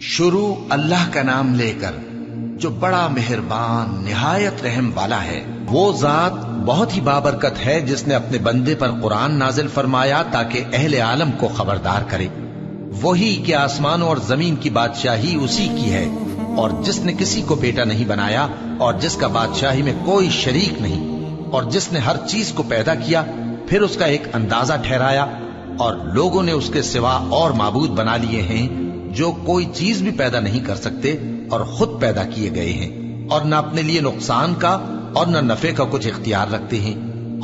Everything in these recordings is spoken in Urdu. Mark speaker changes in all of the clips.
Speaker 1: شروع اللہ کا نام لے کر جو بڑا مہربان نہایت رحم والا ہے۔ وہ ذات بہت ہی بابرکت ہے جس نے اپنے بندے پر قرآن نازل فرمایا تاکہ اہل عالم کو خبردار کرے۔ وہی کہ آسمانوں اور زمین کی بادشاہی اسی کی ہے، اور جس نے کسی کو بیٹا نہیں بنایا اور جس کا بادشاہی میں کوئی شریک نہیں، اور جس نے ہر چیز کو پیدا کیا پھر اس کا ایک اندازہ ٹھہرایا، اور لوگوں نے اس کے سوا اور معبود بنا لیے ہیں جو کوئی چیز بھی پیدا نہیں کر سکتے اور خود پیدا کیے گئے ہیں، اور نہ اپنے لیے نقصان کا اور نہ نفع کا کچھ اختیار رکھتے ہیں،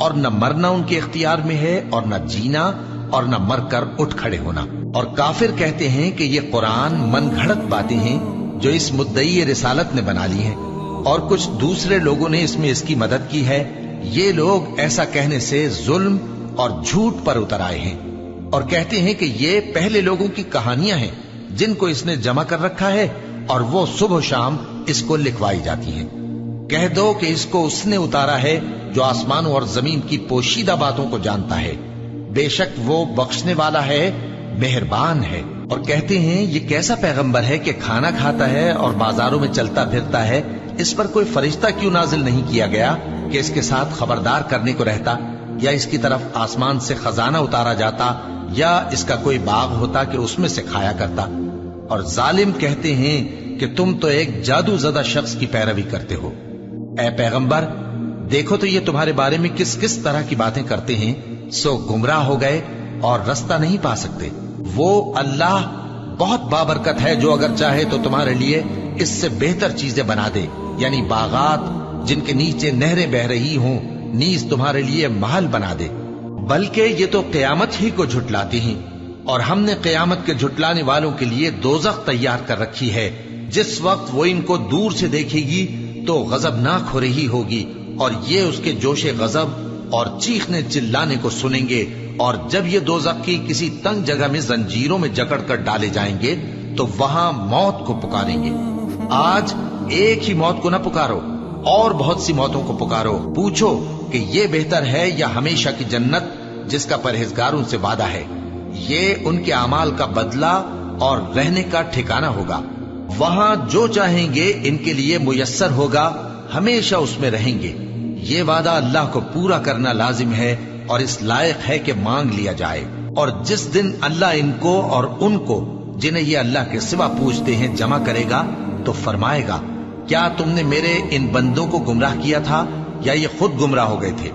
Speaker 1: اور نہ مرنا ان کے اختیار میں ہے اور نہ جینا اور نہ مر کر اٹھ کھڑے ہونا۔ اور کافر کہتے ہیں کہ یہ قرآن من گھڑت باتیں ہیں جو اس مدعی رسالت نے بنا لی ہیں، اور کچھ دوسرے لوگوں نے اس میں اس کی مدد کی ہے۔ یہ لوگ ایسا کہنے سے ظلم اور جھوٹ پر اتر آئے ہیں، اور کہتے ہیں کہ یہ پہلے لوگوں کی کہانیاں ہیں جن کو اس نے جمع کر رکھا ہے، اور وہ صبح و شام اس کو لکھوائی جاتی ہیں۔ کہہ دو کہ اس کو اس نے اتارا ہے جو آسمانوں اور زمین کی پوشیدہ باتوں کو جانتا ہے، بے شک وہ بخشنے والا ہے، مہربان ہے۔ اور کہتے ہیں یہ کیسا پیغمبر ہے کہ کھانا کھاتا ہے اور بازاروں میں چلتا پھرتا ہے، اس پر کوئی فرشتہ کیوں نازل نہیں کیا گیا کہ اس کے ساتھ خبردار کرنے کو رہتا، یا اس کی طرف آسمان سے خزانہ اتارا جاتا، یا اس کا کوئی باغ ہوتا کہ اس میں سے کھایا کرتا۔ اور ظالم کہتے ہیں کہ تم تو ایک جادو زدہ شخص کی پیروی کرتے ہو۔ اے پیغمبر، دیکھو تو یہ تمہارے بارے میں کس کس طرح کی باتیں کرتے ہیں، سو گمراہ ہو گئے اور رستہ نہیں پا سکتے۔ وہ اللہ بہت بابرکت ہے جو اگر چاہے تو تمہارے لیے اس سے بہتر چیزیں بنا دے، یعنی باغات جن کے نیچے نہریں بہ رہی ہوں، نیز تمہارے لیے محل بنا دے۔ بلکہ یہ تو قیامت ہی کو جھٹلاتی ہیں، اور ہم نے قیامت کے جھٹلانے والوں کے لیے دوزخ تیار کر رکھی ہے، جس وقت وہ ان کو دور سے دیکھے گی تو غضبناک ہو رہی ہوگی، اور یہ اس کے جوش غضب اور چیخنے چلانے کو سنیں گے۔ اور جب یہ دوزخ کی کسی تنگ جگہ میں زنجیروں میں جکڑ کر ڈالے جائیں گے تو وہاں موت کو پکاریں گے۔ آج ایک ہی موت کو نہ پکارو، اور بہت سی موتوں کو پکارو، پوچھو کہ یہ بہتر ہے یا ہمیشہ کی جنت جس کا پرہیزگاروں سے وعدہ ہے۔ یہ ان کے اعمال کا بدلہ اور رہنے کا ٹھکانہ ہوگا، وہاں جو چاہیں گے ان کے لیے میسر ہوگا، ہمیشہ اس میں رہیں گے۔ یہ وعدہ اللہ کو پورا کرنا لازم ہے اور اس لائق ہے کہ مانگ لیا جائے۔ اور جس دن اللہ ان کو اور ان کو جنہیں یہ اللہ کے سوا پوچھتے ہیں جمع کرے گا تو فرمائے گا، کیا تم نے میرے ان بندوں کو گمراہ کیا تھا یا یہ خود گمراہ ہو گئے تھے؟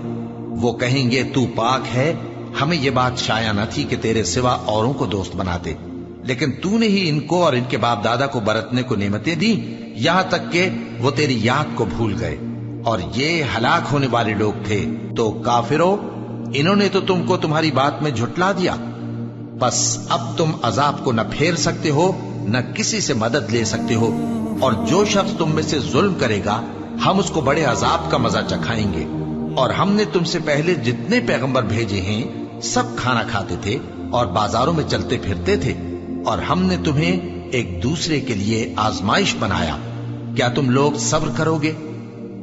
Speaker 1: وہ کہیں گے تو پاک ہے، ہمیں یہ بات شایع نہ تھی کہ تیرے سوا اوروں کو دوست بناتے، لیکن تو نے ہی ان کو اور ان کے باپ دادا کو برتنے کو نعمتیں دی، یہاں تک کہ وہ تیری یاد کو بھول گئے، اور یہ ہلاک ہونے والے لوگ تھے۔ تو کافرو، انہوں نے تو تم کو تمہاری بات میں جھٹلا دیا، بس اب تم عذاب کو نہ پھیر سکتے ہو نہ کسی سے مدد لے سکتے ہو، اور جو شخص تم میں سے ظلم کرے گا ہم اس کو بڑے عذاب کا مزہ چکھائیں گے۔ اور ہم نے تم سے پہلے جتنے پیغمبر بھیجے ہیں سب کھانا کھاتے تھے اور بازاروں میں چلتے پھرتے تھے، اور ہم نے تمہیں ایک دوسرے کے لیے آزمائش بنایا، کیا تم لوگ صبر کرو گے؟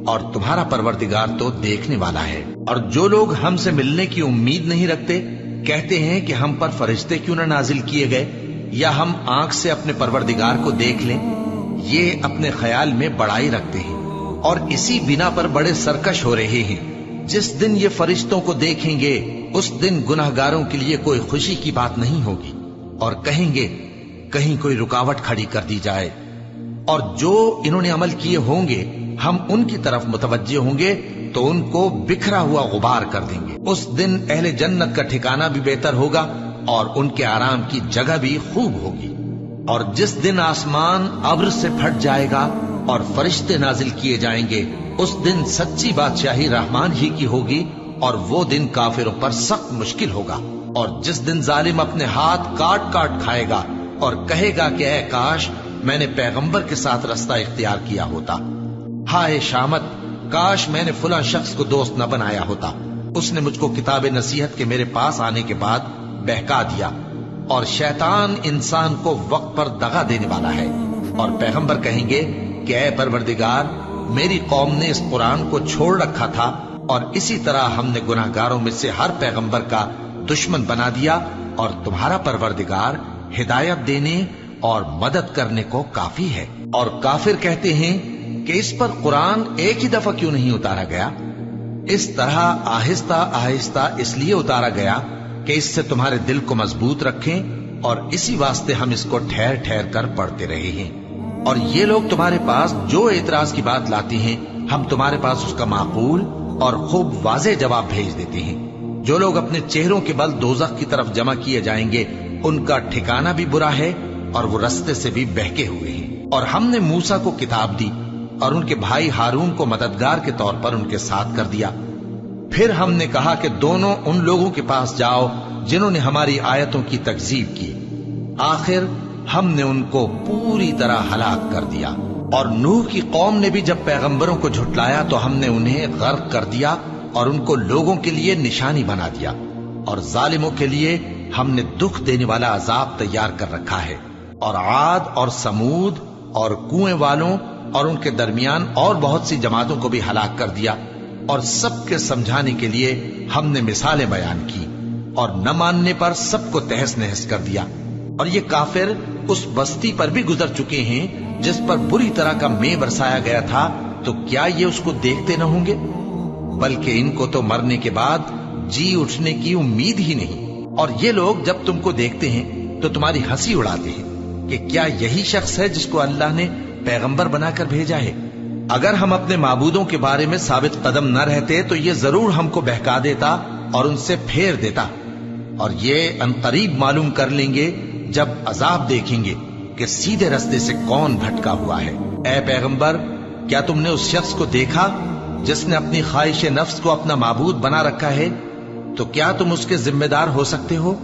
Speaker 1: اور تمہارا پروردگار تو دیکھنے والا ہے۔ اور جو لوگ ہم سے ملنے کی امید نہیں رکھتے کہتے ہیں کہ ہم پر فرشتے کیوں نہ نازل کیے گئے، یا ہم آنکھ سے اپنے پروردگار کو دیکھ لیں۔ یہ اپنے خیال میں بڑائی رکھتے ہیں اور اسی بنا پر بڑے سرکش ہو رہے ہیں۔ جس دن یہ فرشتوں کو دیکھیں گے اس دن گناہگاروں کے لیے کوئی خوشی کی بات نہیں ہوگی، اور کہیں گے کہیں کوئی رکاوٹ کھڑی کر دی جائے۔ اور جو انہوں نے عمل کیے ہوں گے ہم ان کی طرف متوجہ ہوں گے تو ان کو بکھرا ہوا غبار کر دیں گے۔ اس دن اہل جنت کا ٹھکانہ بھی بہتر ہوگا اور ان کے آرام کی جگہ بھی خوب ہوگی۔ اور جس دن آسمان ابر سے پھٹ جائے گا اور فرشتے نازل کیے جائیں گے، اس دن سچی بادشاہی رحمان ہی کی ہوگی، اور وہ دن کافروں پر سخت مشکل ہوگا۔ اور جس دن ظالم اپنے ہاتھ کاٹ کاٹ کھائے گا اور کہے گا کہ اے کاش میں نے پیغمبر کے ساتھ رستہ اختیار کیا ہوتا، ہائے شامت، کاش میں نے فلاں شخص کو دوست نہ بنایا ہوتا، اس نے مجھ کو کتاب نصیحت کے میرے پاس آنے کے بعد بہکا دیا۔ اور شیطان انسان کو وقت پر دغا دینے والا ہے۔ اور پیغمبر کہیں گے کہ اے پروردگار، میری قوم نے اس قرآن کو چھوڑ رکھا تھا، اور اسی طرح ہم نے گناہگاروں میں سے ہر پیغمبر کا دشمن بنا دیا، اور تمہارا پروردگار ہدایت دینے اور مدد کرنے کو کافی ہے۔ اور کافر کہتے ہیں کہ اس پر قرآن ایک ہی دفعہ کیوں نہیں اتارا گیا؟ اس طرح آہستہ آہستہ اس لیے اتارا گیا کہ اس سے تمہارے دل کو مضبوط رکھیں، اور اسی واسطے ہم اس کو ٹھہر ٹھہر کر پڑھتے رہے ہیں۔ اور یہ لوگ تمہارے پاس جو اعتراض کی بات لاتی ہیں، ہم تمہارے پاس اس کا معقول اور خوب واضح جواب بھیج دیتے ہیں۔ جو لوگ اپنے چہروں کے بل دوزخ کی طرف جمع کیے جائیں گے، ان کا ٹھکانہ بھی برا ہے اور وہ رستے سے بھی بہکے ہوئے ہیں۔ اور ہم نے موسیٰ کو کتاب دی اور ان کے بھائی ہارون کو مددگار کے طور پر ان کے ساتھ کر دیا۔ پھر ہم نے کہا کہ دونوں ان لوگوں کے پاس جاؤ جنہوں نے ہماری آیتوں کی تکذیب کی۔ آخر ہم نے ان کو پوری طرح ہلاک کر دیا۔ اور نوح کی قوم نے بھی جب پیغمبروں کو جھٹلایا تو ہم نے انہیں غرق کر دیا اور ان کو لوگوں کے لیے نشانی بنا دیا، اور ظالموں کے لیے ہم نے دکھ دینے والا عذاب تیار کر رکھا ہے۔ اور عاد اور سمود اور کنویں والوں اور ان کے درمیان اور بہت سی جماعتوں کو بھی ہلاک کر دیا، اور سب کے سمجھانے کے لیے ہم نے مثالیں بیان کی، اور نہ ماننے پر سب کو تہس نہس کر دیا۔ اور یہ کافر اس بستی پر بھی گزر چکے ہیں جس پر بری طرح کا مے برسایا گیا تھا، تو کیا یہ اس کو دیکھتے نہ ہوں گے؟ بلکہ ان کو تو مرنے کے بعد جی اٹھنے کی امید ہی نہیں۔ اور یہ لوگ جب تم کو دیکھتے ہیں تو تمہاری ہنسی اڑاتے ہیں کہ کیا یہی شخص ہے جس کو اللہ نے پیغمبر بنا کر بھیجا ہے؟ اگر ہم اپنے معبودوں کے بارے میں ثابت قدم نہ رہتے تو یہ ضرور ہم کو بہکا دیتا اور ان سے پھیر دیتا، اور یہ عنقریب معلوم کر لیں گے جب عذاب دیکھیں گے کہ سیدھے رستے سے کون بھٹکا ہوا ہے۔ اے پیغمبر، کیا تم نے اس شخص کو دیکھا جس نے اپنی خواہش نفس کو اپنا معبود بنا رکھا ہے؟ تو کیا تم اس کے ذمہ دار ہو سکتے ہو؟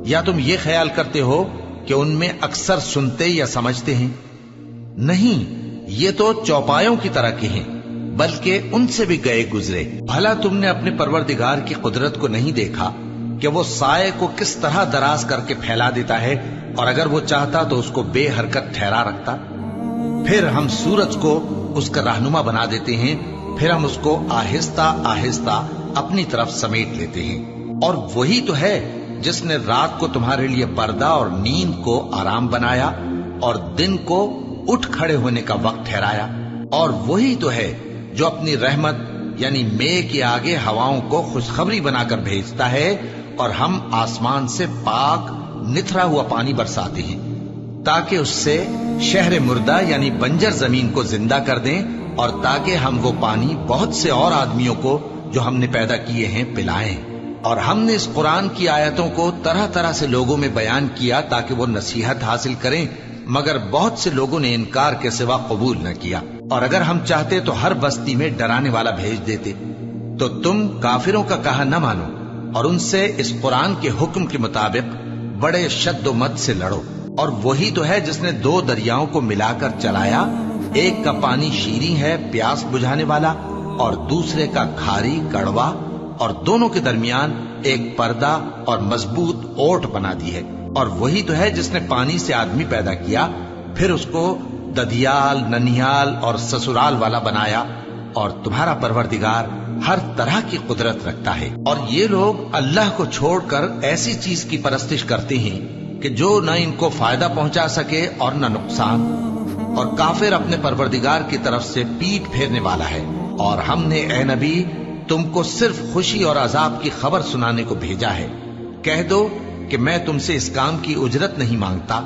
Speaker 1: یا تم یہ خیال کرتے ہو کہ ان میں اکثر سنتے یا سمجھتے ہیں؟ نہیں، یہ تو چوپایوں کی طرح کے ہیں، بلکہ ان سے بھی گئے گزرے۔ بھلا تم نے اپنے پروردگار کی قدرت کو نہیں دیکھا کہ وہ سائے کو کس طرح دراز کر کے پھیلا دیتا ہے، اور اگر وہ چاہتا تو اس کو بے حرکت ٹھہرا رکھتا؟ پھر ہم سورج کو اس کا رہنما بنا دیتے ہیں، پھر ہم اس کو آہستہ آہستہ اپنی طرف سمیٹ لیتے ہیں۔ اور وہی تو ہے جس نے رات کو تمہارے لیے پردہ اور نیند کو آرام بنایا اور دن کو اٹھ کھڑے ہونے کا وقت ٹھہرایا۔ اور وہی تو ہے جو اپنی رحمت یعنی مے کے آگے ہواؤں کو خوشخبری بنا کر بھیجتا ہے، اور ہم آسمان سے پاک نتھرا ہوا پانی برساتے ہیں تاکہ اس سے شہر مردہ یعنی بنجر زمین کو زندہ کر دیں، اور تاکہ ہم وہ پانی بہت سے اور آدمیوں کو جو ہم نے پیدا کیے ہیں پلائیں۔ اور ہم نے اس قرآن کی آیتوں کو طرح طرح سے لوگوں میں بیان کیا تاکہ وہ نصیحت حاصل کریں، مگر بہت سے لوگوں نے انکار کے سوا قبول نہ کیا۔ اور اگر ہم چاہتے تو ہر بستی میں ڈرانے والا بھیج دیتے، تو تم کافروں کا کہا نہ مانو اور ان سے اس قرآن کے حکم کے مطابق بڑے شد و مت سے لڑو۔ اور وہی تو ہے جس نے دو دریاؤں کو ملا کر چلایا، ایک کا پانی شیریں ہے پیاس بجھانے والا، اور دوسرے کا کھاری کڑوا، اور دونوں کے درمیان ایک پردہ اور مضبوط اوٹ بنا دی ہے۔ اور وہی تو ہے جس نے پانی سے آدمی پیدا کیا، پھر اس کو ددیال، ننیال اور سسرال والا بنایا، اور تمہارا پروردگار ہر طرح کی قدرت رکھتا ہے۔ اور یہ لوگ اللہ کو چھوڑ کر ایسی چیز کی پرستش کرتے ہیں کہ جو نہ ان کو فائدہ پہنچا سکے اور نہ نقصان، اور کافر اپنے پروردگار کی طرف سے پیٹ پھیرنے والا ہے۔ اور ہم نے اے نبی تم کو صرف خوشی اور عذاب کی خبر سنانے کو بھیجا ہے۔ کہہ دو کہ میں تم سے اس کام کی اجرت نہیں مانگتا،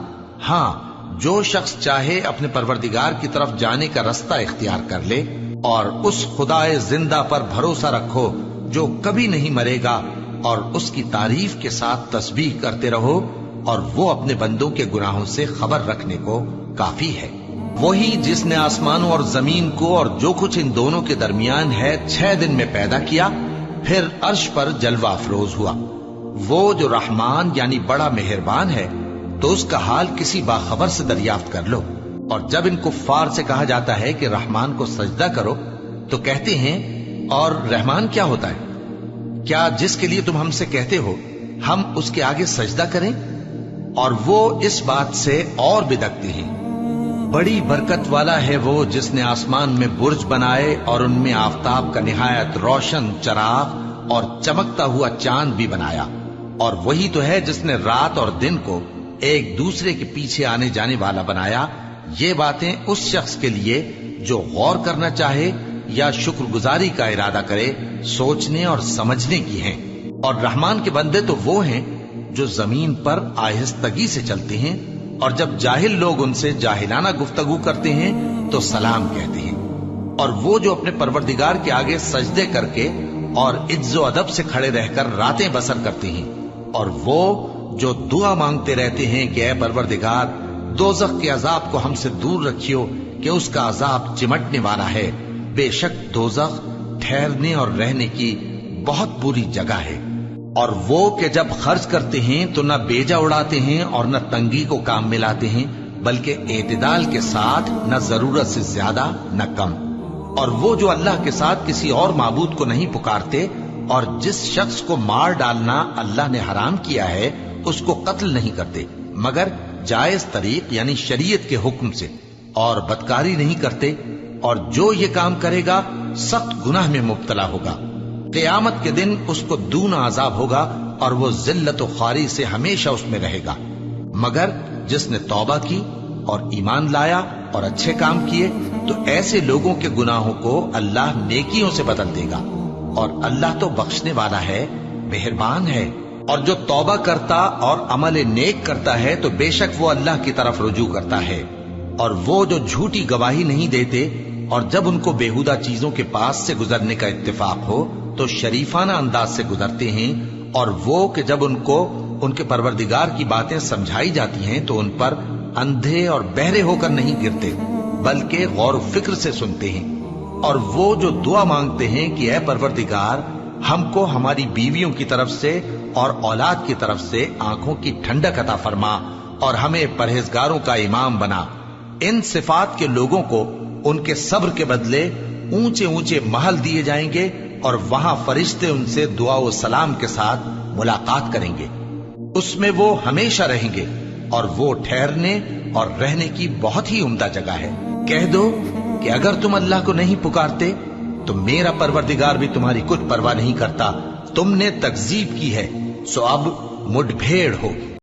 Speaker 1: ہاں جو شخص چاہے اپنے پروردگار کی طرف جانے کا رستہ اختیار کر لے، اور اس خدائے زندہ پر بھروسہ رکھو جو کبھی نہیں مرے گا، اور اس کی تعریف کے ساتھ تسبیح کرتے رہو، اور وہ اپنے بندوں کے گناہوں سے خبر رکھنے کو کافی ہے۔ وہی جس نے آسمانوں اور زمین کو اور جو کچھ ان دونوں کے درمیان ہے 6 دن میں پیدا کیا، پھر عرش پر جلوہ افروز ہوا۔ وہ جو رحمان یعنی بڑا مہربان ہے، تو اس کا حال کسی باخبر سے دریافت کر لو۔ اور جب ان کفار سے کہا جاتا ہے کہ رحمان کو سجدہ کرو، تو کہتے ہیں اور رحمان کیا ہوتا ہے؟ کیا جس کے لیے تم ہم سے کہتے ہو ہم اس کے آگے سجدہ کریں؟ اور وہ اس بات سے اور بدکتے ہیں۔ بڑی برکت والا ہے وہ جس نے آسمان میں برج بنائے اور ان میں آفتاب کا نہایت روشن چراغ اور چمکتا ہوا چاند بھی بنایا۔ اور وہی تو ہے جس نے رات اور دن کو ایک دوسرے کے پیچھے آنے جانے والا بنایا، یہ باتیں اس شخص کے لیے جو غور کرنا چاہے یا شکر گزاری کا ارادہ کرے سوچنے اور سمجھنے کی ہیں۔ اور رحمان کے بندے تو وہ ہیں جو زمین پر آہستگی سے چلتے ہیں، اور جب جاہل لوگ ان سے جاہلانہ گفتگو کرتے ہیں تو سلام کہتے ہیں۔ اور وہ جو اپنے پروردگار کے آگے سجدے کر کے اور عز و ادب سے کھڑے رہ کر راتیں بسر کرتے ہیں، اور وہ جو دعا مانگتے رہتے ہیں کہ اے پروردگار دوزخ کے عذاب کو ہم سے دور رکھیو کہ اس کا عذاب چمٹنے والا ہے، بے شک دوزخ ٹھہرنے اور رہنے کی بہت بری جگہ ہے۔ اور وہ کہ جب خرچ کرتے ہیں تو نہ بیجا اڑاتے ہیں اور نہ تنگی کو کام میں لاتے ہیں، بلکہ اعتدال کے ساتھ، نہ ضرورت سے زیادہ نہ کم۔ اور وہ جو اللہ کے ساتھ کسی اور معبود کو نہیں پکارتے، اور جس شخص کو مار ڈالنا اللہ نے حرام کیا ہے اس کو قتل نہیں کرتے مگر جائز طریق یعنی شریعت کے حکم سے، اور بدکاری نہیں کرتے، اور جو یہ کام کرے گا سخت گناہ میں مبتلا ہوگا۔ قیامت کے دن اس کو دونا عذاب ہوگا اور وہ ذلت و خواری سے ہمیشہ اس میں رہے گا، مگر جس نے توبہ کی اور ایمان لایا اور اچھے کام کیے تو ایسے لوگوں کے گناہوں کو اللہ نیکیوں سے بدل دے گا، اور اللہ تو بخشنے والا ہے، مہربان ہے۔ اور جو توبہ کرتا اور عمل نیک کرتا ہے تو بے شک وہ اللہ کی طرف رجوع کرتا ہے۔ اور وہ جو جھوٹی گواہی نہیں دیتے اور جب ان کو بیہودہ چیزوں کے پاس سے گزرنے کا اتفاق ہو تو شریفانہ انداز سے گزرتے ہیں، اور وہ کہ جب ان کو ان کے پروردگار کی باتیں سمجھائی جاتی ہیں تو ان پر اندھے اور بہرے ہو کر نہیں گرتے بلکہ غور و فکر سے سنتے ہیں۔ اور وہ جو دعا مانگتے ہیں کہ اے پروردگار ہم کو ہماری بیویوں کی طرف سے اور اولاد کی طرف سے آنکھوں کی ٹھنڈک عطا فرما اور ہمیں پرہیزگاروں کا امام بنا، ان صفات کے لوگوں کو ان کے صبر کے بدلے اونچے اونچے محل دیے جائیں گے، اور وہاں فرشتے ان سے دعا و سلام کے ساتھ ملاقات کریں گے، اس میں وہ ہمیشہ رہیں گے، اور وہ ٹھہرنے اور رہنے کی بہت ہی عمدہ جگہ ہے۔ کہہ دو کہ اگر تم اللہ کو نہیں پکارتے تو میرا پروردگار بھی تمہاری کچھ پرواہ نہیں کرتا، تم نے تکذیب کی ہے سو اب مڈ بھیڑ ہوگی۔